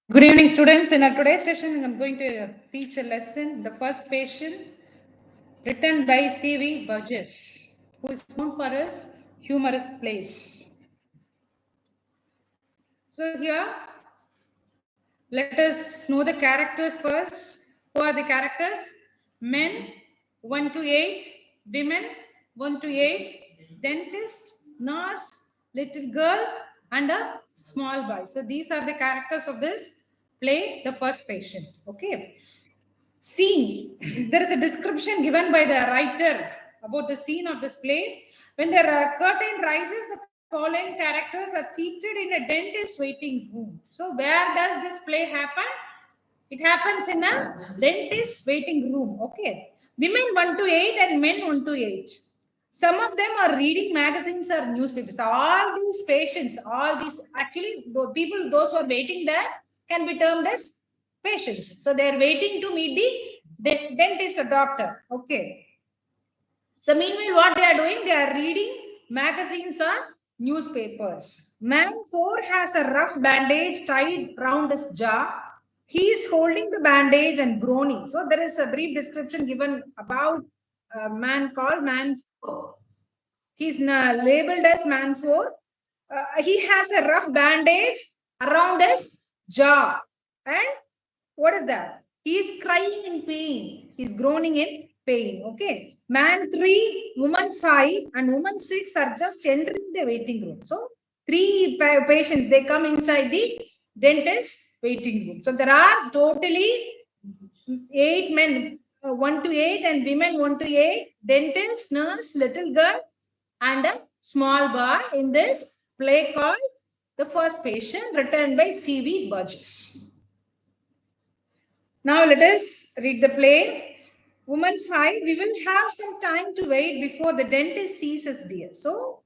Good evening, students. In our today's session, I'm going to teach a lesson, The First Patient, written by C.V. Burgess, who is known for his humorous plays. So here, let us know the characters first. Who are the characters? Men 1 to 8, women 1 to 8, dentist, nurse, little girl, and a small boy. So these are the characters of this play, The First Patient. Okay. Scene. There is a description given by the writer about the scene of this play. When the curtain rises, the following characters are seated in a dentist waiting room. So, where does this play happen? It happens in a dentist waiting room. Okay. Women 1 to 8 and men 1 to 8. Some of them are reading magazines or newspapers. All these patients, all these actually, the people, those who are waiting there can be termed as patients. So they are waiting to meet the dentist or doctor. Okay. So meanwhile, what they are doing, they are reading magazines or newspapers. Man 4 has a rough bandage tied round his jaw. He is holding the bandage and groaning. So there is a brief description given about a man called Man 4. He's labeled as Man 4. He has a rough bandage around his jaw. And what is that? He is crying in pain. He's groaning in pain. Okay. Man 3, woman 5, and woman 6 are just entering the waiting room. So, 3 patients, they come inside the dentist waiting room. So, there are totally 8 men, 1 to 8, and women 1 to 8, dentist, nurse, little girl, and a small boy in this play called The First Patient, written by C.V. Burgess. Now let us read the play. Woman 5, we will have some time to wait before the dentist sees us, dear. So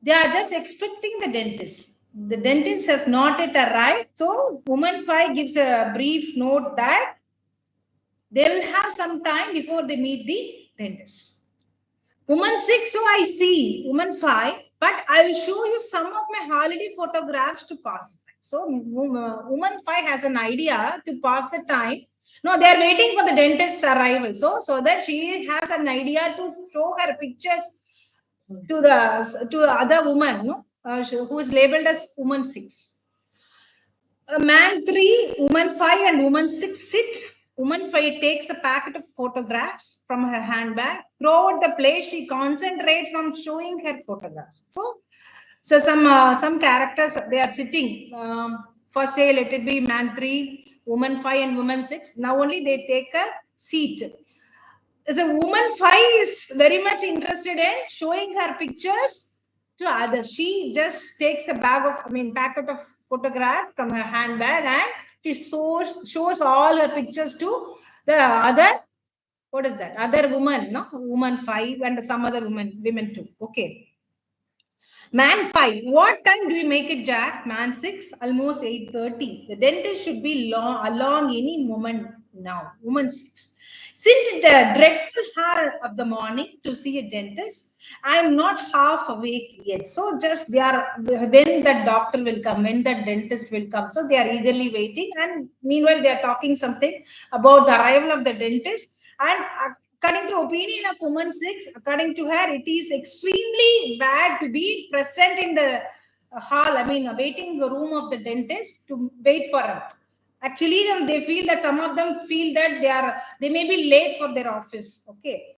they are just expecting the dentist. The dentist has not yet arrived. So woman 5 gives a brief note that they will have some time before they meet the dentist. Woman 6, so I see. Woman 5, but I will show you some of my holiday photographs to pass. So woman 5 has an idea to pass the time. No, they are waiting for the dentist's arrival. So that she has an idea to show her pictures to the other woman, no, who is labeled as woman 6. Man 3, woman 5, and woman 6 sit. Woman 5 takes a packet of photographs from her handbag. Throughout the play, she concentrates on showing her photographs. So some characters, they are sitting. For say, let it be man 3, woman 5, and woman 6. Now only they take a seat. The woman 5 is very much interested in showing her pictures to others. She just takes a packet of photograph from her handbag, and she shows all her pictures to the other, what is that? Other woman, no? Woman 5 and some other women too. Okay. Man 5, what time do we make it, Jack? Man 6, almost 8:30. The dentist should be along any moment now. Woman 6. Isn't it a dreadful hour of the morning to see a dentist? I'm not half awake yet. So just they are, when that doctor will come, when that dentist will come. So they are eagerly waiting. And meanwhile, they are talking something about the arrival of the dentist. And according to opinion of woman 6, according to her, it is extremely bad to be present in the hall, a waiting room of the dentist to wait for her. Actually, they feel that some of them feel that they may be late for their office. Okay.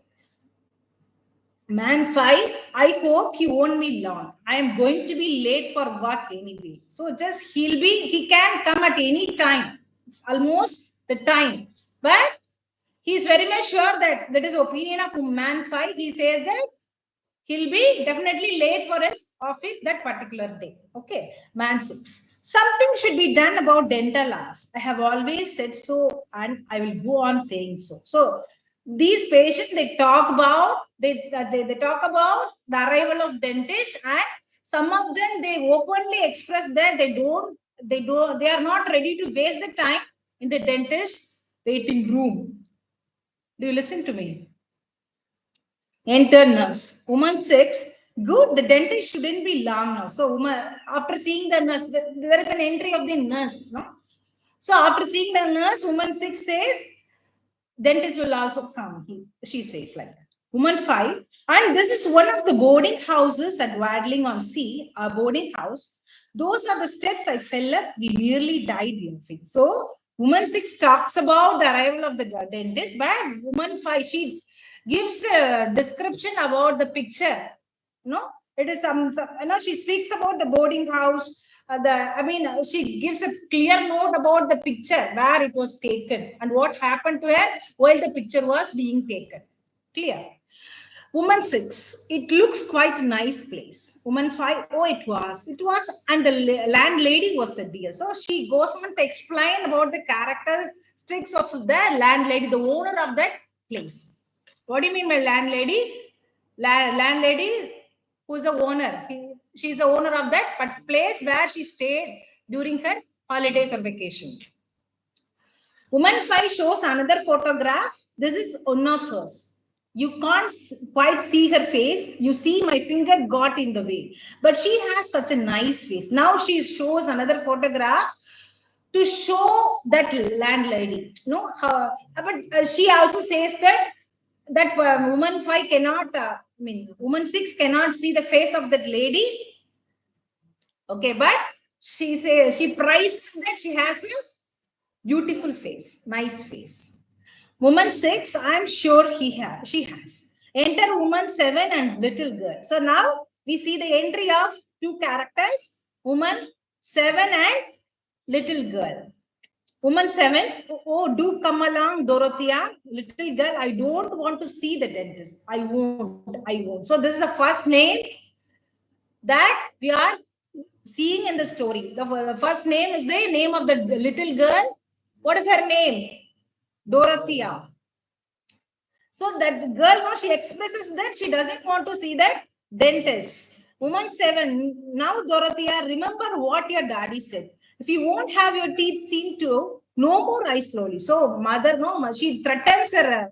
Man 5, I hope he won't be long. I am going to be late for work anyway. So just he can come at any time. It's almost the time. But he is very much sure that is opinion of man 5. He says that he'll be definitely late for his office that particular day. Okay. Man 6. Something should be done about dental hours. I have always said so, and I will go on saying so. So these patients, they talk about they talk about the arrival of dentists, and some of them, they openly express that they are not ready to waste the time in the dentist waiting room. Do you listen to me? Enter nurse. Woman 6, good, the dentist shouldn't be long now. So, woman, after seeing the nurse, there is an entry of the nurse. No? So after seeing the nurse, woman 6 says, dentist will also come. She says like that. Woman 5, and this is one of the boarding houses at Wadling on Sea, a boarding house. Those are the steps I fell up. We nearly died laughing. So woman 6 talks about the arrival of the dentist, but woman 5, she gives a description about the picture. No, it is she speaks about the boarding house. She gives a clear note about the picture where it was taken and what happened to her while the picture was being taken. Clear. Woman 6, it looks quite a nice place. Woman 5, oh, it was, and the landlady was a dear. So she goes on to explain about the characteristics of the landlady, the owner of that place. What do you mean by landlady? Landlady who is the owner. She's the owner of that place where she stayed during her holidays or vacation. Woman 5 shows another photograph. This is one of hers. You can't quite see her face. You see my finger got in the way. But she has such a nice face. Now she shows another photograph to show that landlady. No, but she also says that woman 5 cannot, woman 6 cannot see the face of that lady. Okay, but she says she prizes that she has a beautiful face, nice face. Woman 6, I'm sure she has. Enter woman 7 and little girl. So now we see the entry of two characters, woman 7 and little girl. Woman 7, oh, do come along, Dorothea. Little girl, I don't want to see the dentist. I won't. So this is the first name that we are seeing in the story. The first name is the name of the little girl. What is her name? Dorothea. So that girl, no, she expresses that she doesn't want to see that dentist. Woman 7, now Dorothea, remember what your daddy said. If you won't have your teeth seen to, no more eyes slowly. So mother, no, she threatens her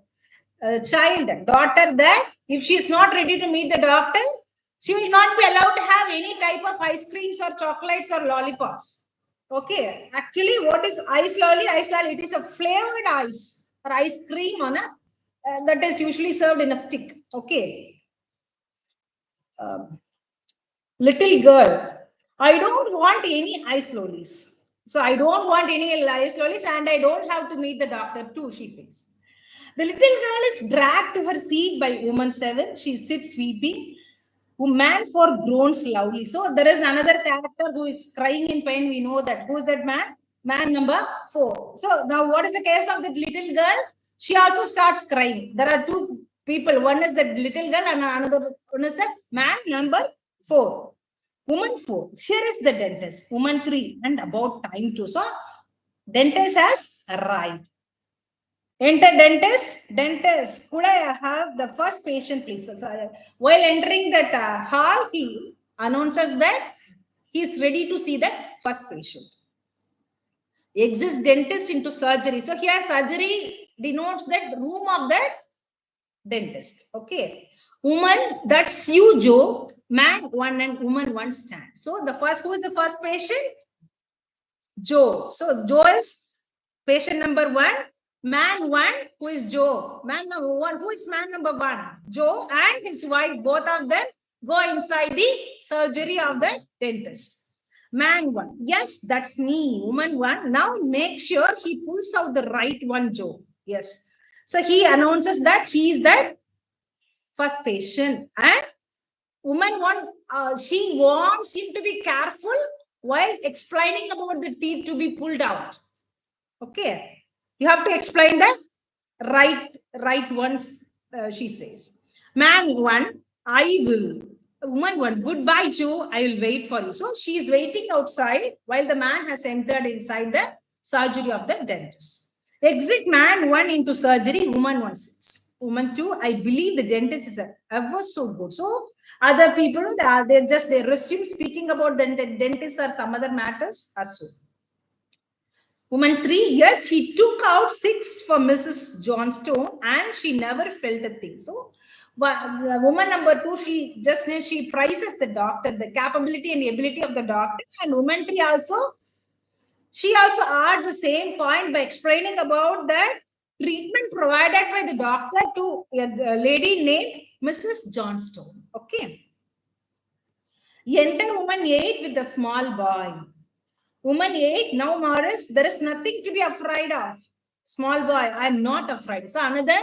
daughter that if she is not ready to meet the doctor, she will not be allowed to have any type of ice creams or chocolates or lollipops. Okay, actually, what is ice lolly? Ice lolly, it is a flavored ice or ice cream on a that is usually served in a stick. Okay. Little girl, I don't want any ice lollies. So I don't want any ice lollies and I don't have to meet the doctor too, she says. The little girl is dragged to her seat by woman 7. She sits weeping. Man for groans loudly. So there is another character who is crying in pain. We know that. Who is that man? Man number 4. So now what is the case of that little girl? She also starts crying. There are two people. One is the little girl and another one is the man number 4. Woman 4. Here is the dentist. Woman 3. And about time too. So dentist has arrived. Enter dentist. Dentist, could I have the first patient, please? While entering that hall, he announces that he is ready to see that first patient. Exits dentist into surgery. So here surgery denotes that room of that dentist. Okay. Woman, that's you, Joe. Man 1 and woman 1 stand. So who is the first patient? Joe. So Joe is patient number 1. Man 1, who is Joe. Man number 1, who is man number 1? Joe and his wife, both of them go inside the surgery of the dentist. Man 1, yes, that's me. Woman 1, now make sure he pulls out the right one, Joe. Yes. So he announces that he is that first patient. And woman 1, she wants him to be careful while explaining about the teeth to be pulled out. Okay. You have to explain the right ones, she says. Man 1, I will. Woman 1, goodbye, Joe. I will wait for you. So she is waiting outside while the man has entered inside the surgery of the dentist. Exit man 1 into surgery. Woman 1 sits. Woman 2, I believe the dentist is ever so good. So other people, they resume speaking about the dentist or some other matters or so. Woman 3, yes, he took out 6 for Mrs. Johnstone and she never felt a thing. So, the woman number 2, she prizes the doctor, the capability and the ability of the doctor. And woman 3 also, She also adds the same point by explaining about that treatment provided by the doctor to a lady named Mrs. Johnstone. Okay. Enter woman 8 with the small boy. Woman 8, now Morris, there is nothing to be afraid of. Small boy, I am not afraid. So another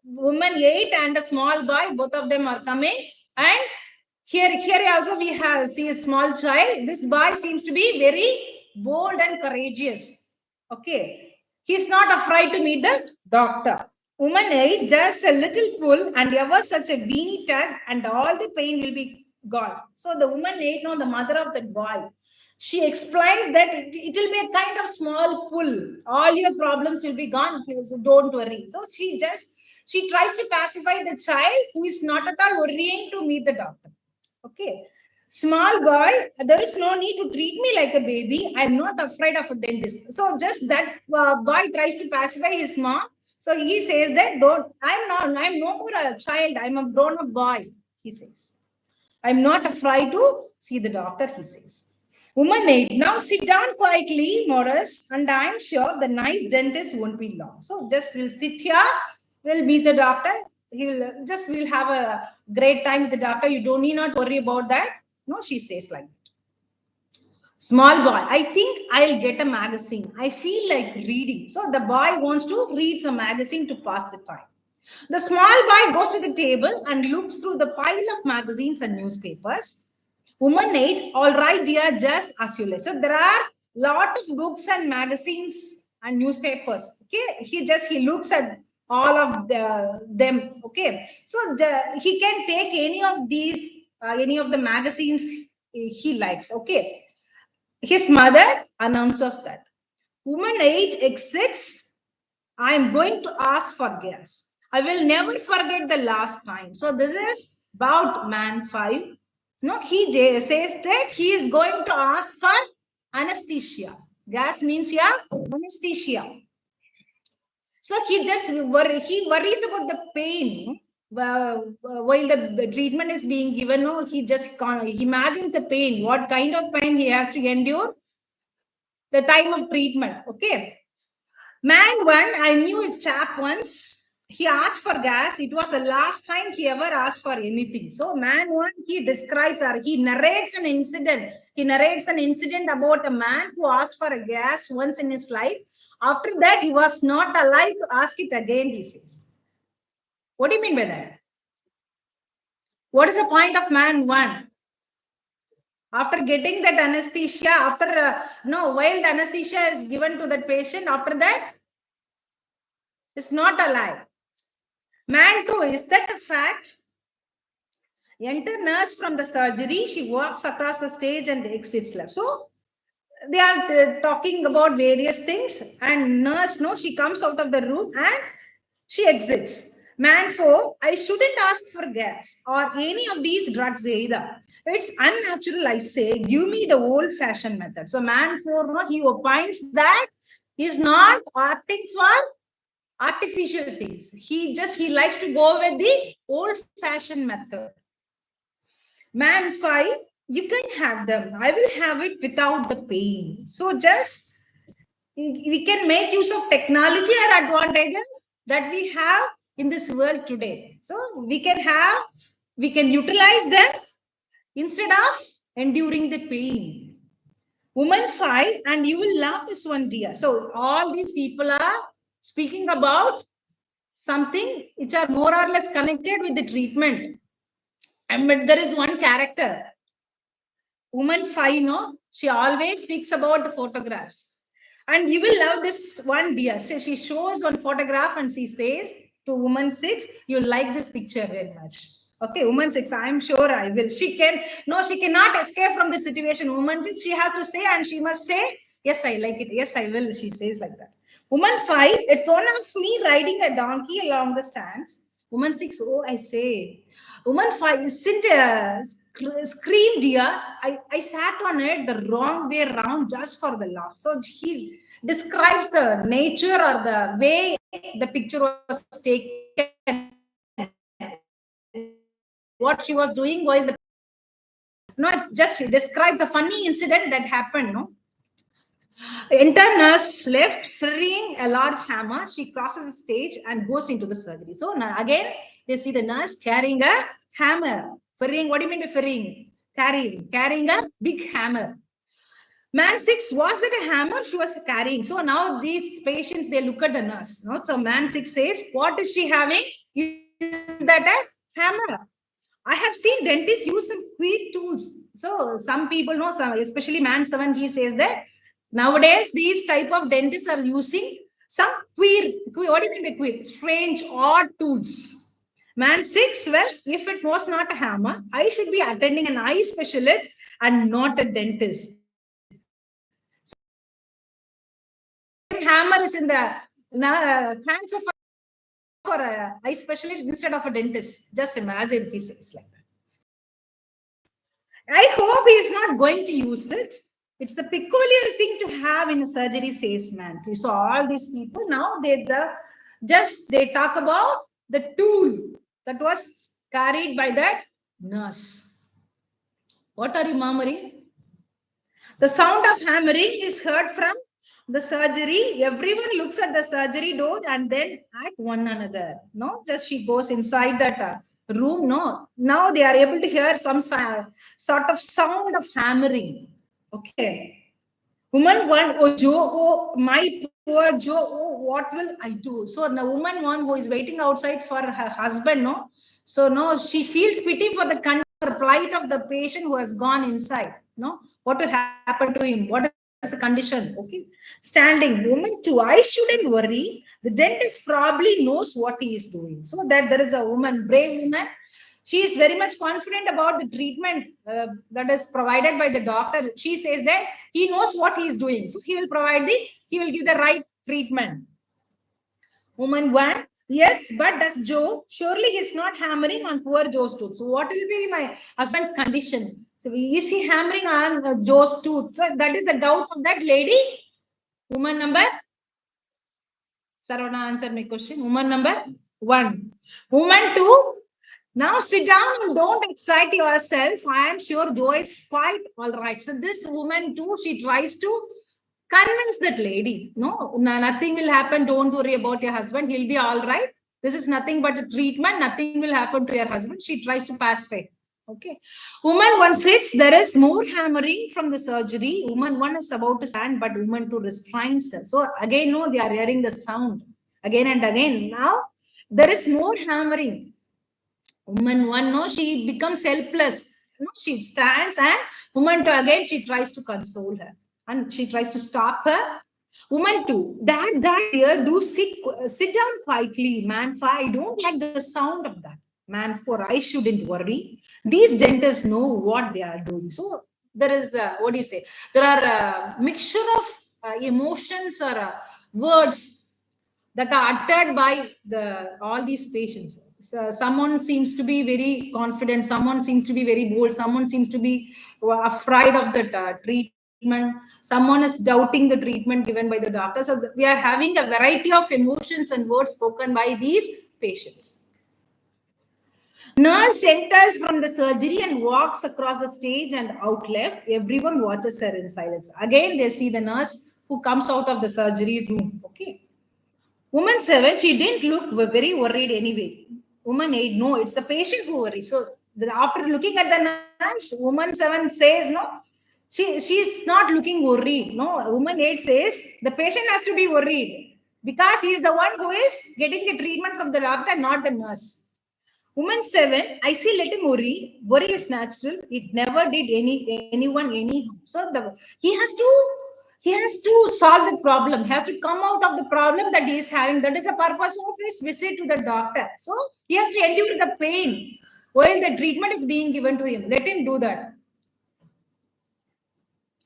woman 8 and a small boy, both of them are coming. And here also we have see a small child. This boy seems to be very bold and courageous. Okay. He's not afraid to meet the doctor. Woman 8, just a little pull and ever such a weeny tug and all the pain will be gone. So the woman 8, no, the mother of that boy, she explains that it will be a kind of small pull. All your problems will be gone. Please don't worry. So she tries to pacify the child who is not at all worrying to meet the doctor. Okay. Small boy, there is no need to treat me like a baby. I'm not afraid of a dentist. So just that boy tries to pacify his mom. So he says that I'm no more a child. I'm a grown up boy, he says. I'm not afraid to see the doctor, he says. Woman 8, now sit down quietly, Morris, and I'm sure the nice dentist won't be long. So just we'll sit here, we'll meet the doctor. We'll have a great time with the doctor. You don't need not worry about that. No, she says like that. Small boy, I think I'll get a magazine. I feel like reading. So the boy wants to read some magazine to pass the time. The small boy goes to the table and looks through the pile of magazines and newspapers. Woman 8, all right, dear, just as you like. So there are lot of books and magazines and newspapers. Okay, he looks at all of them. Okay, so he can take any of the magazines he likes. Okay, his mother announces that woman 8 exits. I am going to ask for gas. I will never forget the last time. So this is about man 5. No, he says that he is going to ask for anesthesia. Gas means anesthesia. So he worries about the pain. While the treatment is being given, no, he just imagines the pain, what kind of pain he has to endure the time of treatment. Okay. Man 1, I knew his chap once. He asked for gas. It was the last time he ever asked for anything. So man 1, he describes or he narrates an incident. He narrates an incident about a man who asked for a gas once in his life. After that, he was not alive to ask it again, he says. What do you mean by that? What is the point of man 1? After getting that anesthesia, while the anesthesia is given to that patient, after that, it's not alive. Man 2, is that a fact? Enter nurse from the surgery. She walks across the stage and exits left. So they are talking about various things, and nurse, no, she comes out of the room and she exits. Man 4, I shouldn't ask for gas or any of these drugs either. It's unnatural, I say. Give me the old-fashioned method. So man 4, no, he opines that he's not opting for artificial things. He likes to go with the old-fashioned method. Man 5, you can have them. I will have it without the pain. So just we can make use of technology and advantages that we have in this world today. So we can utilize them instead of enduring the pain. Woman 5, and you will love this one, dear. So all these people are speaking about something which are more or less connected with the treatment. But there is one character, woman 5, no, she always speaks about the photographs. And you will love this one, dear. So she shows one photograph and she says to woman 6, you like this picture very much. Okay, woman 6, I'm sure I will. She cannot escape from the situation. Woman 6, she has to say, and she must say, yes, I like it. Yes, I will. She says like that. Woman 5, it's one of me riding a donkey along the stands. Woman 6, oh, I say. Woman 5, isn't screamed, dear. I sat on it the wrong way around just for the laugh. So he describes the nature or the way the picture was taken, what she was doing while just describes a funny incident that happened, no? Enter nurse left, freeing a large hammer. She crosses the stage and goes into the surgery. So now again, they see the nurse carrying a hammer. Ferrying, what do you mean by ferrying? Carrying a big hammer. Man 6, was it a hammer she was carrying? So now these patients, they look at the nurse. No? So man 6 says, what is she having? Is that a hammer? I have seen dentists use some quick tools. So some people know, some, especially man 7, he says that nowadays these type of dentists are using some what do you mean by queer? Strange, odd tools. Man 6, well, if it was not a hammer, I should be attending an eye specialist and not a dentist. Hammer is in the hands of a eye specialist instead of a dentist. Just imagine he says like that. I hope he is not going to use it. It's a peculiar thing to have in a surgery, says man. So all these people now they talk about the tool that was carried by that nurse. What are you murmuring? The sound of hammering is heard from the surgery. Everyone looks at the surgery door and then at one another. No, just she goes inside that room. No, now they are able to hear some sort of sound of hammering. Okay. Woman one, oh Joe, oh my poor Joe, oh what will I do? So the woman one who is waiting outside for her husband, no. So no, she feels pity for the plight of the patient who has gone inside. No, what will happen to him? What is the condition? Okay, standing. Woman two, I shouldn't worry. The dentist probably knows what he is doing. So that there is a woman, brave woman. She is very much confident about the treatment that is provided by the doctor. She says that he knows what he is doing. So he will give the right treatment. Woman one, yes, but does Joe, surely he's not hammering on poor Joe's tooth. So what will be my husband's condition? So is he hammering on Joe's tooth? So that is the doubt of that lady. Woman number, Sarvana answered my question. Woman number 1. Woman 2, now sit down and don't excite yourself. I am sure Joe is quite all right. So this woman too, she tries to convince that lady. No, nothing will happen. Don't worry about your husband. He'll be all right. This is nothing but a treatment. Nothing will happen to your husband. She tries to pacify. Okay. Woman 1 sits. There is more hammering from the surgery. Woman 1 is about to stand, but woman 2 restrains her. So again, no, they are hearing the sound again and again. Now there is more hammering. Woman 1, no, she becomes helpless. No, she stands, and woman 2 again, she tries to console her and she tries to stop her. Woman 2, dad, dear, do sit down quietly. Man 5, I don't like the sound of that. Man 4, I shouldn't worry. These dentists know what they are doing. So there is, what do you say? There are a mixture of emotions or words that are uttered by all these patients. So someone seems to be very confident, someone seems to be very bold, someone seems to be afraid of the treatment, someone is doubting the treatment given by the doctor. So we are having a variety of emotions and words spoken by these patients. Nurse enters from the surgery and walks across the stage and out left. Everyone watches her in silence. Again, they see the nurse who comes out of the surgery room. Okay. Woman 7, she didn't look very worried anyway. Woman 8, no, it's the patient who worries. So after looking at the nurse, woman 7 says, no, she's not looking worried. No, woman 8 says the patient has to be worried because he is the one who is getting the treatment from the doctor, not the nurse. Woman 7, I see, let him worry. Worry is natural. It never did anyone any harm. So he has to solve the problem. He has to come out of the problem that he is having. That is the purpose of his visit to the doctor. So he has to endure the pain while the treatment is being given to him. Let him do that.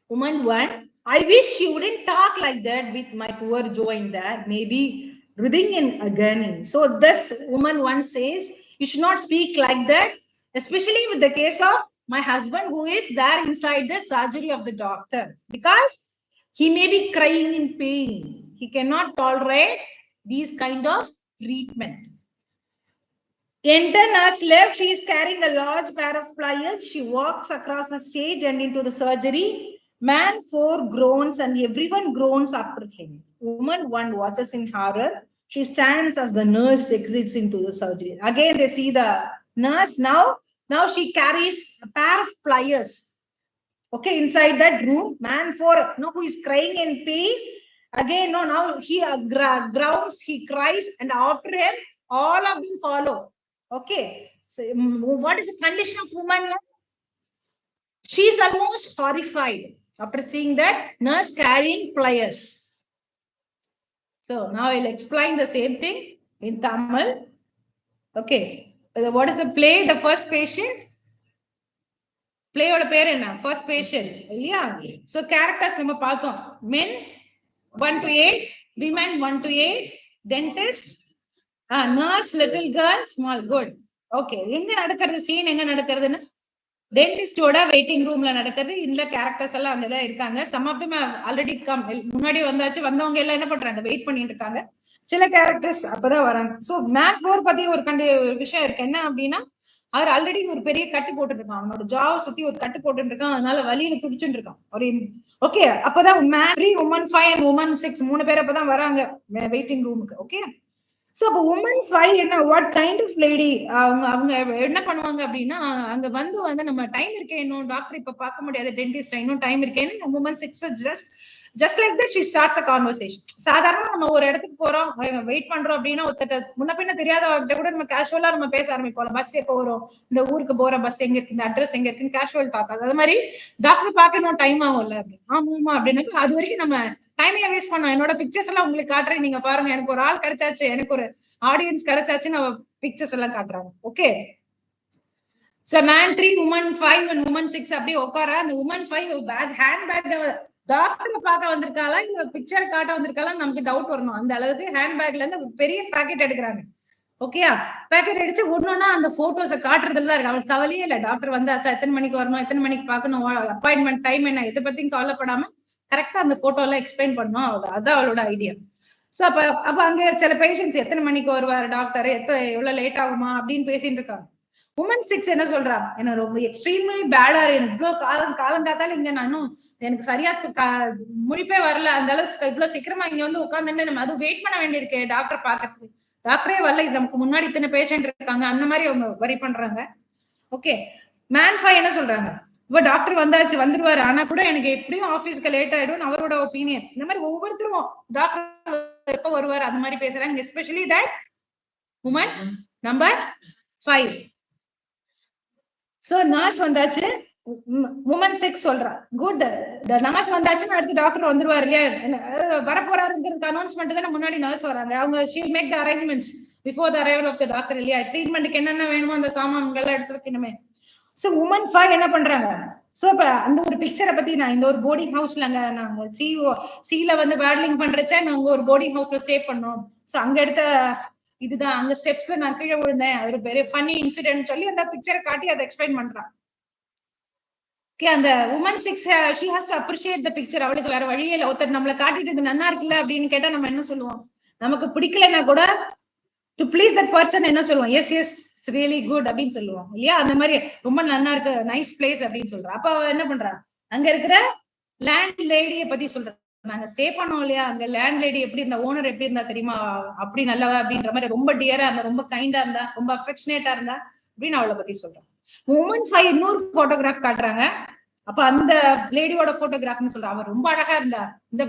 Woman 1, I wish you wouldn't talk like that with my poor Joe in there. Maybe writhing in agony. So this woman 1 says, you should not speak like that, especially with the case of my husband who is there inside the surgery of the doctor, because he may be crying in pain. He cannot tolerate these kind of treatment. Enter nurse left. She is carrying a large pair of pliers. She walks across the stage and into the surgery. Man 4 groans and everyone groans after him. Woman 1 watches in horror. She stands as the nurse exits into the surgery. Again, they see the nurse. Now she carries a pair of pliers. Okay, inside that room, man 4, who is crying in pain. Again, now he grounds, he cries, and after him, all of them follow. Okay, so what is the condition of woman? She is almost horrified after seeing that nurse carrying pliers. So now I'll explain the same thing in Tamil. Okay, what is the play? The first patient. பிளேயோட பேர் என்ன? First patient இல்லையா? So characters நம்ம பார்த்தோம். men 1 to 8, women 1 to 8, dentist, nurse, little girl, small. Good. Okay, எங்க நடக்கிறது scene? எங்க நடக்கிறதுன்னு டென்டிஸ்டோட waiting ரூம்ல நடக்கிறது. இந்த கேரக்டர்ஸ் எல்லாம் அங்கதான் இருக்காங்க. Some of them already come, முன்னாடி வந்தாச்சு. வந்தவங்க எல்லாம் என்ன பண்றாங்க? வெயிட் பண்ணிட்டு இருக்காங்க. சில கேரக்டர்ஸ் அப்பதான் வராங்க. சோ மேட் 4 பத்தி ஒரு விஷயம் இருக்கு. என்ன அப்படின்னா, அவர் ஆல்ரெடி ஒரு பெரிய கட்டு போட்டு இருக்கான். அவனோட ஜாவை சுத்தி ஒரு கட்டு போட்டு இருக்கான். அதனால வலியில துடிச்சுட்டு இருக்கான். ஒரு ஓகே, அப்பதான் மேன் 3, woman 5 and woman 6 3 பேர் அப்பதான் வராங்க வெயிட்டிங் ரூமுக்கு. ஓகே, சோ அப்ப woman 5 என்ன, வாட் கைண்ட் ஆஃப் லேடி, அவங்க என்ன பண்ணுவாங்க அப்படின்னா, அங்க வந்து நம்ம டைம் இருக்கே, இன்னும் டாக்டர் இப்ப பார்க்க முடியாது, டென்டிஸ்ட் இன்னும் டைம் இருக்கேன்னு woman 6 just like that she starts a conversation. சாதாரணமா நம்ம ஒரு இடத்துக்கு போறோம், வெயிட் பண்றோம் அப்படின்னா, ஒருத்தட்ட முன்ன பின்ன தெரியாதவர்கிட்ட கூட நம்ம கேஷுவலா நம்ம பேச ஆரம்பிப்போம். பஸ் எப்போ வரும், இந்த ஊருக்கு போற பஸ் எங்க இருக்கு, இந்த அட்ரஸ் எங்க இருக்குன்னு கேஷுவல் டாக். அது மாதிரி டாக்டர் பார்க்கணும் டைம் ஆகும்ல அப்படின்னு. ஆமா அப்படின்னு அது வரைக்கும் நம்ம டைமையா வேஸ்ட் பண்ணோம். என்னோட பிக்சர்ஸ் எல்லாம் உங்களுக்கு காட்டுறேன், நீங்க பாருங்க. எனக்கு ஒரு ஆள் கிடைச்சாச்சு, எனக்கு ஒரு ஆடியன்ஸ் கிடைச்சாச்சு, நம்ம பிக்சர்ஸ் எல்லாம் காட்டுறாங்க. Okay, so man 3, woman 5 and woman 6 அப்படியே உட்கார. அந்த woman 5 பேக், ஹேண்ட் பேக் டாக்டரை பார்க்க வந்திருக்காளா இல்ல பிக்சர் காட்ட வந்திருக்காளா நமக்கு டவுட் வரணும். அந்த அளவுக்கு ஹேண்ட் பேக்ல இருந்து பெரிய பேக்கெட் எடுக்கிறாங்க. ஓகேயா, பேக்கெட் அடிச்சு ஒன்னொன்னா அந்த போட்டோஸை காட்டுறதுல தான் இருக்கு. அவளுக்கு கவலையே இல்லை, டாக்டர் வந்தாச்சா, எத்தனை மணிக்கு வரணும், எத்தனை மணிக்கு பார்க்கணும், அப்பாயின்மெண்ட் டைம் என்ன, எதை பத்தியும் கவலைப்படாம கரெக்டா அந்த போட்டோ எல்லாம் எக்ஸ்பிளைன் பண்ணணும். அதான் அவளோட ஐடியா. சோ அப்ப அங்க சில பேஷண்ட்ஸ் எத்தனை மணிக்கு வருவாரு டாக்டர், எவ்வளவு லேட் ஆகுமா அப்படின்னு பேசிட்டு இருக்காங்க. உமன் 6 என்ன சொல்றா, என்ன ரொம்ப எக்ஸ்ட்ரீம்லி பேடா, இவ்வளவு காலங்காத்தால இங்க நானும் எனக்கு சரியா முடிப்பே வரல, அந்த அளவுக்கு இவ்வளவு சீக்கிரமா இங்க வந்து உட்காந்துட்டு நம்ம அதுவும் வெயிட் பண்ண வேண்டியிருக்கு டாக்டர் பாக்கிறதுக்கு, டாக்டரே வரல, இது நமக்கு முன்னாடி இத்தனை பேஷண்ட் இருக்காங்க, அந்த மாதிரி அவங்க வரி பண்றாங்க. ஓகே, மேன் 5 என்ன சொல்றாங்க, இப்ப டாக்டர் வந்தாச்சு, வந்துருவாரு, ஆனா கூட எனக்கு எப்படியும் ஆபீஸ்க்கு லேட் ஆயிடும் அவரோட ஒப்பீனியன். இந்த மாதிரி ஒவ்வொருத்தரும் டாக்டர் எப்ப வருவாரு அந்த மாதிரி பேசுறாங்க. Especially that woman number 5. So nurse வந்தாச்சு, உமன் 6 சொல்றா, குட், நர்ஸ் வந்தாச்சுன்னு அடுத்து டாக்டர் வந்துருவாரு இல்லையா, வரப்போறாருங்கிறது அனௌன்ஸ்மெண்ட் தான் முன்னாடி நர்ஸ் வராங்க. அவங்க she'll make the arrangements before the arrival of the doctor இல்லையா, ட்ரீட்மெண்ட்டுக்கு என்னென்ன வேணுமோ அந்த சாமான்கள் எல்லாம் எடுத்து வைக்கணுமே. சோ உமன் 5 என்ன பண்றாங்க, சோ இப்ப அந்த ஒரு பிக்சரை பத்தி, நான் இந்த ஒரு போர்டிங் ஹவுஸ்ல நாங்க சீல வந்து பேட்லிங் பண்றச்ச நாங்க ஒரு போர்டிங் ஹவுஸ்ல ஸ்டே பண்ணோம். சோ அங்க எடுத்த இதுதான், அங்க ஸ்டெப்ஸ்ல நான் கீழே விழுந்தேன், ஒரு பெரிய ஃபன்னி இன்சிடென்ட் சொல்லி அந்த பிக்சரை காட்டி அதை எக்ஸ்பிளைன் பண்றான். அந்த woman 6 she has to appreciate the picture. அவளுக்கு வேற வழியே இல்லை. ஒருத்தர் நம்மளை காட்டிட்டு இது நல்லா இருக்குல்ல அப்படின்னு கேட்டா நம்ம என்ன சொல்லுவோம், நமக்கு பிடிக்கலன்னா கூட டு ப்ளீஸ் தட் பர்சன் என்ன சொல்லுவோம், எஸ் இட்ஸ் ரியலி குட் அப்படின்னு சொல்லுவோம் இல்லையா. அந்த மாதிரி ரொம்ப நல்லா இருக்கு, நைஸ் பிளேஸ் அப்படின்னு சொல்றா. அப்ப என்ன பண்றா, அங்க இருக்கிற லேண்ட் லேடியை பத்தி சொல்றா, நாங்க ஸ்டே பண்ணோம் இல்லையா, அங்க லேண்ட் லேடி எப்படி இருந்தா, ஓனர் எப்படி இருந்தா தெரியுமா, அப்படி நல்லவா அப்படின்ற மாதிரி, ரொம்ப டியரா இருந்தா, ரொம்ப கைண்டா இருந்தா, ரொம்ப அஃபெக்ஷனேட்டா இருந்தா அப்படின்னு அவளை பத்தி சொல்றேன். உமன் 5 இன்னொரு போட்டோகிராஃப் காட்டுறாங்க. அப்ப அந்த லேடியோட போட்டோகிராஃப்னு சொல்றா, அவ ரொம்ப அழகா இருந்தா, இந்த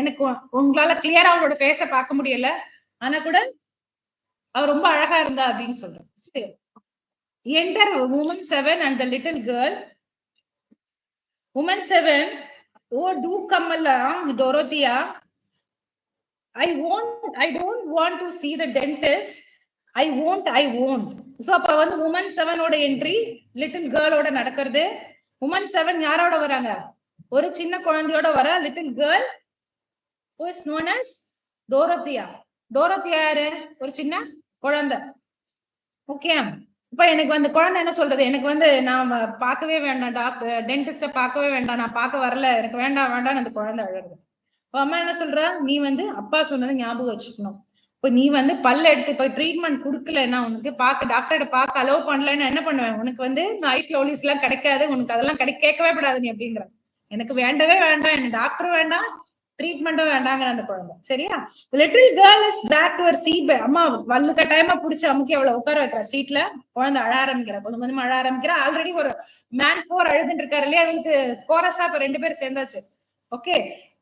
எனக்கு உங்களால கிளியரா அவளோட ஃபேஸ பார்க்க முடியல, ஆனா கூட அவ ரொம்ப அழகா இருந்தா அப்படின்னு சொல்றேன். சரி, enter woman 7 and the little girl. Woman 7, oh do come along Dorothea, I don't want to see the dentist, I won't. So அப்ப வந்து woman 7 ஓட என்ட்ரி little girl ஓட நடக்கிறது. woman 7 யாரோட வராங்க, ஒரு சின்ன குழந்தையோட வர little girl who is known as Dorothea. யாரு, ஒரு சின்ன குழந்தை. ஓகே, இப்ப எனக்கு வந்து குழந்தை என்ன சொல்றது, எனக்கு வந்து நான் பார்க்கவே வேண்டாம், டாக்டர் டென்டிஸ்ட பார்க்கவே வேண்டாம், நான் பார்க்க வரல, எனக்கு வேண்டாம் அந்த குழந்தை அழகுது. அம்மா என்ன சொல்றா, நீ வந்து அப்பா சொன்னதை ஞாபகம் வச்சுக்கணும், இப்ப நீ வந்து பல்ல எடுத்து இப்ப ட்ரீட்மெண்ட் கொடுக்கலன்னா, உனக்கு டாக்டர்கிட்ட பார்க்க அலோவ் பண்ணலன்னா என்ன பண்ணுவேன், உனக்கு வந்து ஐஸ் லோலிஸ் எல்லாம் கிடைக்காது, உனக்கு அதெல்லாம் கேட்கவே படாது நீ அப்படிங்கிற. எனக்கு வேண்டவே வேண்டாம், எனக்கு டாக்டர் வேண்டாம், ட்ரீட்மெண்ட்டும் வேண்டாங்கிற அந்த குழந்தை. சரியா? Little girl is back to her seat. அம்மா வல்லு கட்டாயமா புடிச்சு அமுக்கி அவளை உட்கார வைக்கிற சீட்ல. குழந்தை அழ ஆரம்பிக்கிறா, கொஞ்சம் கொஞ்சம் அழ ஆரம்பிக்கிறா. ஆல்ரெடி ஒரு மேன் 4 அழுதுட்டு இருக்காரு இல்லையா, அவங்களுக்கு கோரஸா இப்ப 2 பேர் சேர்ந்தாச்சு. ஓகே,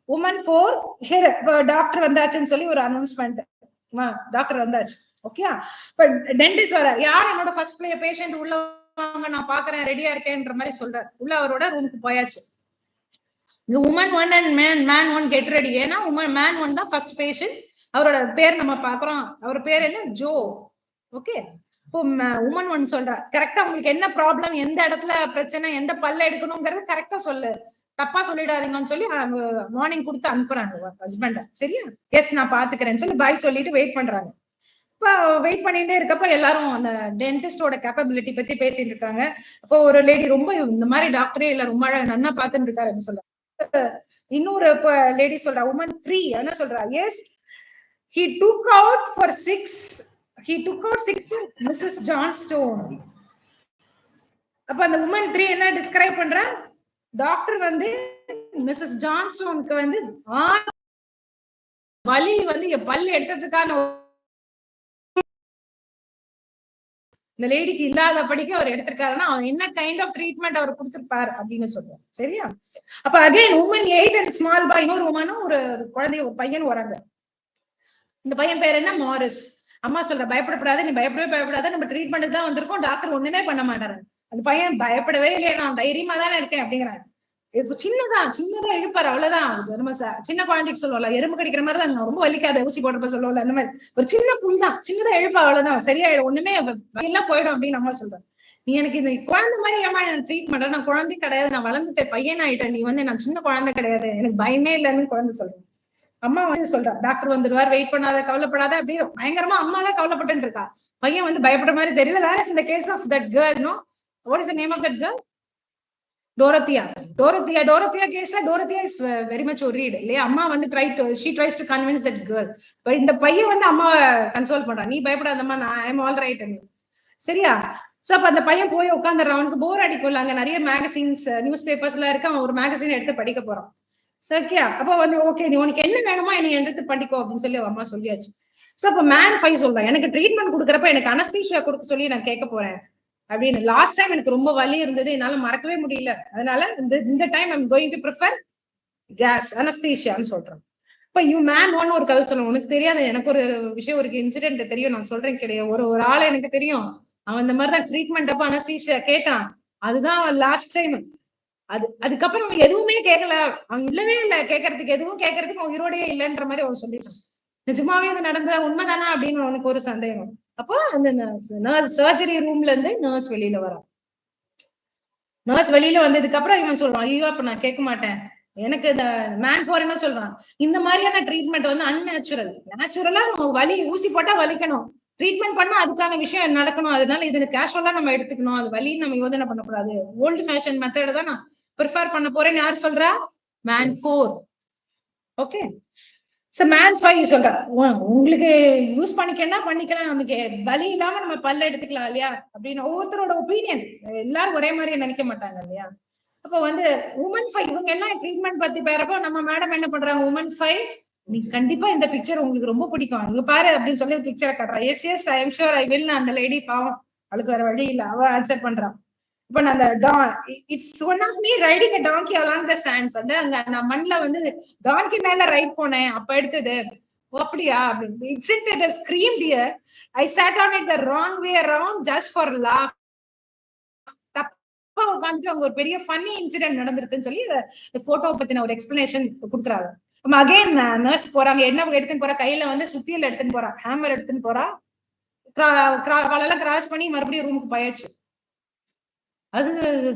உமன் 4 ஹியர் டாக்டர் வந்தாச்சுன்னு சொல்லி ஒரு அனௌன்ஸ்மெண்ட். டாக்டர் வந்தாச்சு. ஓகே, இப்ப டென்டிஸ்ட் வர, யார் என்னோட ஃபர்ஸ்ட் பேஷண்ட் உள்ள வாங்க, நான் பாக்குறேன், ரெடியா இருக்கேன்ற மாதிரி சொல்றாரு. உள்ள அவரோட ரூமுக்கு போயாச்சு. இந்த woman 1 and man 1 get ready. ஏன்னா மேன் 1 தான் ஃபர்ஸ்ட் பேஷண்ட். அவரோட பேர் நம்ம பாக்குறோம். அவர் பேர் என்ன? ஜோ. ஓகே, இப்போ உமன் 1 சொல்றா, கரெக்டா உங்களுக்கு என்ன ப்ராப்ளம், எந்த இடத்துல பிரச்சனை, எந்த பல்ல எடுக்கணும்ங்கறது கரெக்டா சொல்லு, தப்பா சொல்லிடாதீங்கன்னு சொல்லி வார்னிங் கொடுத்து அனுப்புறாங்க ஹஸ்பண்ட. சரியா? எஸ் நான் பாத்துக்கிறேன்னு சொல்லி பாய் சொல்லிட்டு வெயிட் பண்றாங்க. இப்போ வெயிட் பண்ணிட்டே இருக்கப்ப எல்லாரும் அந்த டென்டிஸ்டோட கேப்பபிலிட்டி பத்தி பேசிட்டு இருக்காங்க. அப்போ ஒரு லேடி, ரொம்ப இந்த மாதிரி டாக்டரே இல்ல, ரொம்ப நன்னா பாத்துட்டு இருக்காருன்னு சொல்றாங்க. இன்னொரு லேடி சொல்றா, உமன் 3 என்ன சொல்றா, S he took out 6 Mrs. Johnstone. அப்ப அந்த உமன் 3 என்ன டிஸ்கிரைப் பண்றா, டாக்டர் வந்து மிஸ்ஸஸ் ஜான்ஸ்டோனுக்கு வந்து வலி வந்து பல்லு எடுத்ததுக்கான இந்த லேடிக்கு இல்லாத படிக்க அவர் எடுத்திருக்காருன்னா அவன் என்ன கைண்ட் ஆஃப் ட்ரீட்மெண்ட் அவர் கொடுத்திருப்பாரு அப்படின்னு சொல்றாரு. சரியா? அப்ப again woman 8 and small boy, இன்னொரு உமனும் ஒரு குழந்தை, ஒரு பையன் வராங்க. இந்த பையன் பேர் என்ன? மாரிஸ். அம்மா சொல்ற, பயப்படப்படாத, நீ பயப்படாத, நம்ம ட்ரீட்மெண்ட் தான் வந்திருக்கோம், டாக்டர் ஒண்ணுமே பண்ண மாட்டாரு. அந்த பையன் பயப்படவே இல்லையா, நான் தைரியமா தானே இருக்கேன் அப்படிங்கிறாங்க. சின்னதா இழுப்பாரு, அவ்வளவுதான். நம்ம சின்ன குழந்தைக்கு சொல்லுவோம்ல, எறும்பு கடிக்கிற மாதிரி தான், ரொம்ப வலிக்காத, ஊசி போடுறப்ப சொல்லுவோம்ல, அந்த மாதிரி ஒரு சின்ன புல் தான், சின்னதா இழுப்பா, அவ்வளவுதான், சரியாயிடும், ஒண்ணுமே எல்லாம் போயிடும் அப்படின்னு அம்மா சொல்றேன். நீ எனக்கு இந்த குழந்தை மாதிரி ஏமா ட்ரீட் பண்ற, நான் குழந்தை கிடையாது, நான் வளர்ந்துட்டேன், பையன் ஆயிட்டேன், நீ வந்து நான் சின்ன குழந்தை கிடையாது, எனக்கு பயமே இல்லைன்னு குழந்தை சொல்றேன். அம்மா வந்து சொல்றா, டாக்டர் வந்துடுவார், வெயிட் பண்ணாத, கவலைப்படாத அப்படின்னு பயங்கரமா அம்மா தான் கவலைப்பட்டு இருக்கா. பையன் வந்து பயப்படுற மாதிரி தெரியல. வேற இஸ் இந்த case of that girl, no, what is the name of that girl? Dorothea கேஸ்ல Dorothea is very much worried இல்லையா? அம்மா வந்து she tries to convince that girl. but இந்த பையன் வந்து அம்மா கன்சோல் பண்றான், நீ பயப்படாதம்மா, நான் ஐ அம் ஆல் ரைட். சரியா? சோ அப்ப அந்த பையன் போய் உட்கார்ந்துறான். அவனுக்கு போர் அடிக்கும்ல, அங்க நிறைய மேகசின்ஸ், நியூஸ் பேப்பர்ஸ்லாம் இருக்கு. அவன் ஒரு மேகசின் எடுத்து படிக்க போறான். சரியா? அப்ப வந்து ஓகே, நீ உனக்கு என்ன வேணுமோ என்னை எடுத்து படிக்கோ அப்படின்னு சொல்லி அம்மா சொல்லியாச்சு. சோ அப்ப மேன் 5 சொல்றான், எனக்கு ட்ரீட்மெண்ட் கொடுக்கறப்ப எனக்கு அனஸ்தீசியா கொடுக்க சொல்லி நான் கேட்க போறேன் அப்படின்னு. லாஸ்ட் டைம் எனக்கு ரொம்ப வலி இருந்தது, என்னால மறக்கவே முடியல, அதனால இந்த time I'm going to prefer gas அனஸ்தீசியான்னு சொல்றேன். இப்ப மேன் 1 ஒரு கதை சொல்லுவோம், உனக்கு தெரியாது, எனக்கு ஒரு விஷயம், ஒரு இன்சிடென்ட் தெரியும், நான் சொல்றேன் கிடையாது. ஒரு ஆள் எனக்கு தெரியும், அவன் இந்த மாதிரிதான் ட்ரீட்மெண்ட் அப்ப அனஸ்தீசியா கேட்டான், அதுதான் லாஸ்ட் டைம். அதுக்கப்புறம் அவன் எதுவுமே கேட்கல, அவன் இல்லவே இல்ல கேட்கறதுக்கு, எதுவும் கேட்கறதுக்கு அவன் உயிரோடயே இல்லைன்ற மாதிரி அவன் சொல்லிட்டான். நிஜமாவே அது நடந்ததா, உண்மைதானா அப்படின்னு அவனுக்கு ஒரு சந்தேகம். அப்போ அந்த நர்ஸ் சர்ஜரி ரூம்ல இருந்து நர்ஸ் வெளியில வரான். நர்ஸ் வெளியில வந்ததுக்கு அப்புறம் இவன் சொல்றான், ஐயோ அப்ப நான் கேட்க மாட்டேன், எனக்கு இந்த மேன் 4 என்ன சொல்றான், இந்த மாதிரியான ட்ரீட்மெண்ட் வந்து அன்நேச்சுரல். நேச்சுரலா நம்ம வலி, ஊசி போட்டா வலிக்கணும், ட்ரீட்மெண்ட் பண்ணா அதுக்கான விஷயம் நடக்கணும், அதனால இது கேஷுவலா நம்ம எடுத்துக்கணும், அது வலி நம்ம யோசனை பண்ணக்கூடாது, ஓல்டு ஃபேஷன் மெத்தட் தான் நான் ப்ரிஃபர் பண்ண போறேன்னு யார் சொல்றா? மேன் 4. ஓகே, சோ மேன் 5 சொல்றா, உங்களுக்கு யூஸ் பண்ணிக்கலாம், நமக்கு வலி இல்லாம நம்ம பல்ல எடுத்துக்கலாம் இல்லையா அப்படின்னு. ஒவ்வொருத்தரோட ஒப்பீனியன், எல்லாரும் ஒரே மாதிரி நினைக்க மாட்டாங்க இல்லையா? அப்ப வந்து உமன் 5 இவங்க எல்லாம் ட்ரீட்மெண்ட் பத்தி பேரப்போ நம்ம மேடம் என்ன பண்றாங்க, உமன் 5 நீ கண்டிப்பா இந்த பிக்சர் உங்களுக்கு ரொம்ப பிடிக்கும், இங்க பாரு அப்படின்னு சொல்லி பிக்சரை காட்டுறா. Yes I am sure I will. அந்த லேடி பாவம், அவளுக்கு வேற வழி இல்ல, அவ ஆன்சர் பண்றான். இப்ப நான் அந்த it's one of me riding a donkey along the sands. அந்த அங்க நான் மண்ணுல வந்து டாங்கி மேல ரைட் போனேன், அப்ப எடுத்தது. அப்படியா? It's it a scream dear, I sat on it the wrong way around just for laugh. தப்பா உட்காந்துட்டு அங்க ஒரு பெரிய ஃபன்னி இன்சிடென்ட் நடந்திருக்குன்னு சொல்லி இந்த போட்டோ பத்தின ஒரு எக்ஸ்பிளனேஷன் கொடுக்குறாங்க. அகைன் நர்ஸ் போறாங்க, என்ன எடுத்துன்னு போறா, கையில வந்து சுத்தியல் எடுத்துன்னு போறா, ஹேமர் எடுத்துன்னு போறா, கிராஸ் பண்ணி மறுபடியும் ரூமுக்கு போயாச்சு. அது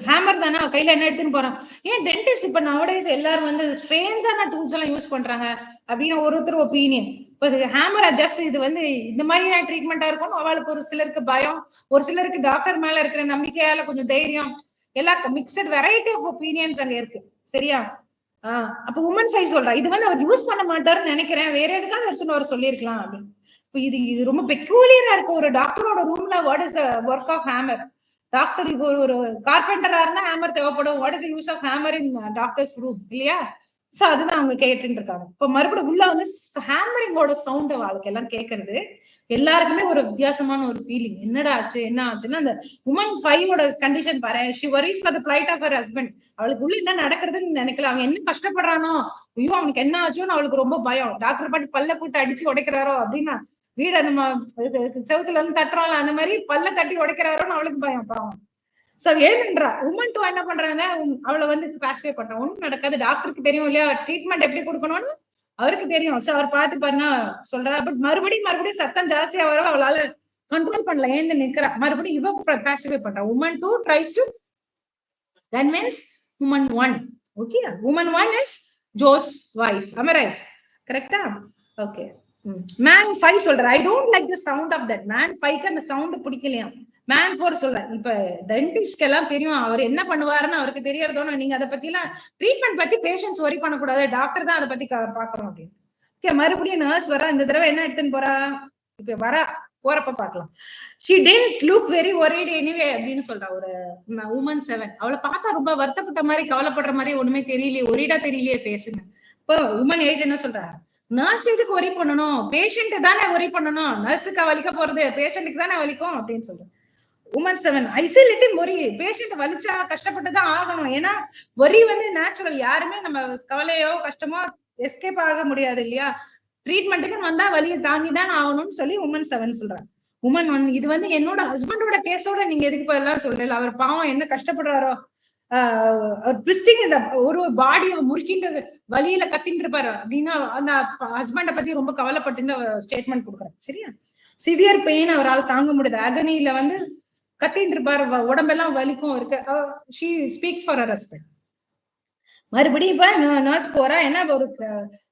ஹேமர் தானே, கையில என்ன எடுத்துன்னு போறான். ஏன் டென்டிஸ்ட் இப்ப நவடேஸ் எல்லாரும் வந்து ஸ்ட்ரேஞ்சான டூல்ஸ் எல்லாம் யூஸ் பண்றாங்க அப்படின்னு ஒருத்தர் ஒப்பீனியன். இப்ப இது ஹேமர் ஜஸ்ட் இது வந்து இந்த மாதிரியான ட்ரீட்மெண்டா இருக்கும். அவளுக்கு ஒரு சிலருக்கு பயம், ஒரு சிலருக்கு டாக்டர் மேல இருக்கிற நம்பிக்கையால கொஞ்சம் தைரியம், எல்லாம் மிக்சட் வெரைட்டி ஆஃப் ஒப்பீனியன்ஸ் அங்க இருக்கு. சரியா? அப்ப உமன் 5 சொல்றா, இது வந்து அவர் யூஸ் பண்ண மாட்டாருன்னு நினைக்கிறேன், வேற எதுக்காவது எடுத்துன்னு வர சொல்லியிருக்கலாம் அப்படின்னு. இது ரொம்ப பெக்யூலியரா இருக்கு, ஒரு டாக்டரோட ரூம்ல what is the work of hammer டாக்டருக்கு ஒரு கார்பெண்டரா இருந்தா ஹேமர் தேவைப்படும். What is use of hammer in doctor's room இல்லையா? சோ அதுதான் அவங்க கேட்டுட்டு இருக்காங்க. இப்ப மறுபடியும் உள்ள வந்து ஹேமரிங்கோட சவுண்ட் அவளுக்கு எல்லாம் கேட்கறது எல்லாருக்குமே ஒரு வித்தியாசமான ஒரு ஃபீலிங். என்னடா ஆச்சு என்ன ஆச்சுன்னா அந்த உமன் 5ஓட கண்டிஷன் பாரு. She worries for the plight of her husband. அவளுக்கு உள்ள என்ன நடக்குதுன்னு நினைக்கல. அவன் என்ன கஷ்டப்படுறானோ, ஐயோ அவனுக்கு என்ன ஆச்சோன்னு அவளுக்கு ரொம்ப பயம். டாக்டர் பாட்டு பல்ல போட்டு அடிச்சு உடைக்கிறாரோ அப்படின்னா வீட நம்ம செவுத்துல இருந்து தட்டுறோம்ல அந்த மாதிரி பல்ல தட்டி உடைக்கிறாரோன்னு அவளுக்கு பயம் பாவம். சோ எழுதுன்றா. உமன் 2 என்ன பண்றாங்க, அவளை வந்து பாசிவே பண்றான். ஒண்ணும் நடக்காது. டாக்டருக்கு தெரியும் இல்லையா ட்ரீட்மெண்ட் எப்படி கொடுக்கணும்னு அவருக்கு தெரியும். சோ அவர் பார்த்து பாருன்னா சொல்றா. பட் மறுபடியும் சத்தம் ஜாஸ்தியா வர அவளால கண்ட்ரோல் பண்ணல. ஏந்து நிக்கிறா. மறுபடியும் இவ பாசிவே பண்றா. Woman 2 tries to convince woman 1. Okay, woman 1 is Joe's wife. Am I right? Correct? Okay. Man 5 சொல்ற. I don't like the sound of that. Man 5க்கு அந்த சவுண்ட் பிடிக்கலையா. மேன் 4 சொல்ற. இப்ப டென்டிஸ்ட்க்கு எல்லாம் தெரியும் அவர் என்ன பண்ணுவாருன்னு அவருக்கு தெரியறதோன்னு நீங்க அதை பத்தி எல்லாம் ட்ரீட்மெண்ட் பத்தி பேஷண்ட்ஸ் ஒரி பண்ணக்கூடாது. டாக்டர் தான் அதை பத்தி பாக்கணும் அப்படின்னு. ஓகே, மறுபடியும் நர்ஸ் வரா. இந்த தடவை என்ன எடுத்துன்னு போறா? இப்ப வரா போறப்ப பாக்கலாம். she didn't look very worried anyway அப்படின்னு சொல்றா ஒரு woman 7. அவளை பார்த்தா ரொம்ப வருத்தப்பட்ட மாதிரி கவலைப்படுற மாதிரி ஒண்ணுமே தெரியலையே, ஒரீடா தெரியலையே பேசுன்னு. இப்போ woman 8 என்ன சொல்றா? நர்ஸ் எதுக்கு ஒரி பண்ணணும், பேஷண்ட் தானே ஒரி பண்ணணும், நர்ஸுக்கு வலிக்க போறது பேஷண்ட்டுக்கு தானே வலிக்கும் அப்படின்னு சொல்றேன். Woman 7 isolating worry. பேஷண்ட் வலிச்சா கஷ்டப்பட்டுதான் ஆகணும். ஏன்னா ஒரி வந்து நேச்சுரல். யாருமே நம்ம கவலையோ கஷ்டமோ எஸ்கேப் ஆக முடியாது இல்லையா? ட்ரீட்மெண்ட்டுக்கு வந்தா வலியை தாங்கிதான் ஆகணும்னு சொல்லி உமன் 7 சொல்றாங்க. உமன் 1 இது வந்து என்னோட ஹஸ்பண்டோட கேஸோட நீங்க எதுக்கு எல்லாம் சொல்றீங்க? அவர் பாவம் என்ன கஷ்டப்படுறாரோ. ட்விஸ்டிங் இந்த ஒரு பாடியை முறுக்கிட்டு வலியில கத்திட்டு இருப்பாரு அப்படின்னா அந்த ஹஸ்பண்ட பத்தி ரொம்ப கவலைப்பட்டு ஸ்டேட்மெண்ட் கொடுக்குறேன். சரியா? சிவியர் பெயின் அவரால் தாங்க முடியாது. அகனியில வந்து கத்திட்டு இருப்பாரு, உடம்பெல்லாம் வலிக்கும் இருக்கு. she speaks for her husband. மறுபடியும் இப்ப நர்ஸ் போறா. என்ன ஒரு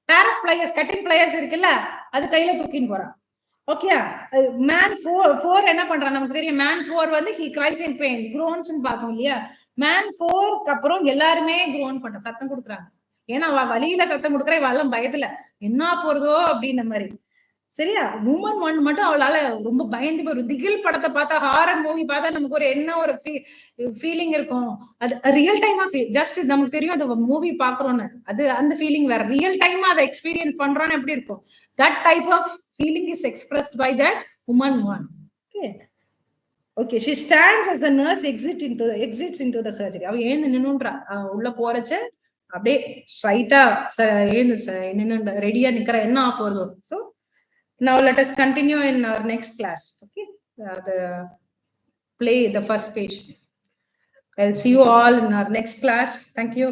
பேர் ஆஃப் பிளையர்ஸ், கட்டிங் பிளையர்ஸ் இருக்குல்ல, அது கையில தூக்கின்னு போறா. ஓகே, மேன் 4 என்ன பண்றான் நமக்கு தெரியும். மேன் 4 வந்து he cries in pain, groans பார்த்தோம் இல்லையா? மேன் 4க்கு அப்புறம் எல்லாருமே groan பண்ற சத்தம் கொடுக்குறாங்க. ஏன்னா அவ வலியில சத்தம் கொடுக்குற, இவெல்லாம் பயத்துல என்ன போறதோ அப்படின்ற மாதிரி. சரியா? உமன் 1 மட்டும் அவளால ரொம்ப பயந்து ஒரு திகில் படத்தை பார்த்தா, ஹாரர் மூவி பார்த்தா நமக்கு ஒரு என்ன ஒரு ஃபீலிங் இருக்கும். அது ரியல் டைமா ஜஸ்ட் நமக்கு தெரியும் அது மூவி பாக்குறோம்னு, அது அந்த ஃபீலிங் வேற. ரியல் டைமா அதை எக்ஸ்பீரியன்ஸ் பண்றோம்னு எப்படி இருக்கும், that type of feeling is expressed by that woman 1. Okay, she stands as the nurse exits into the surgery. அவ ஏந்து நின்னுன்றா. உள்ள போறச்ச அப்படியே ஸ்ட்ரைட்டா ஏந்து நின்னு ரெடியா நிக்கிற, என்ன ஆக போறதோ. So now let us continue in our next class. Okay, the first page. I'll see you all in our next class. Thank you.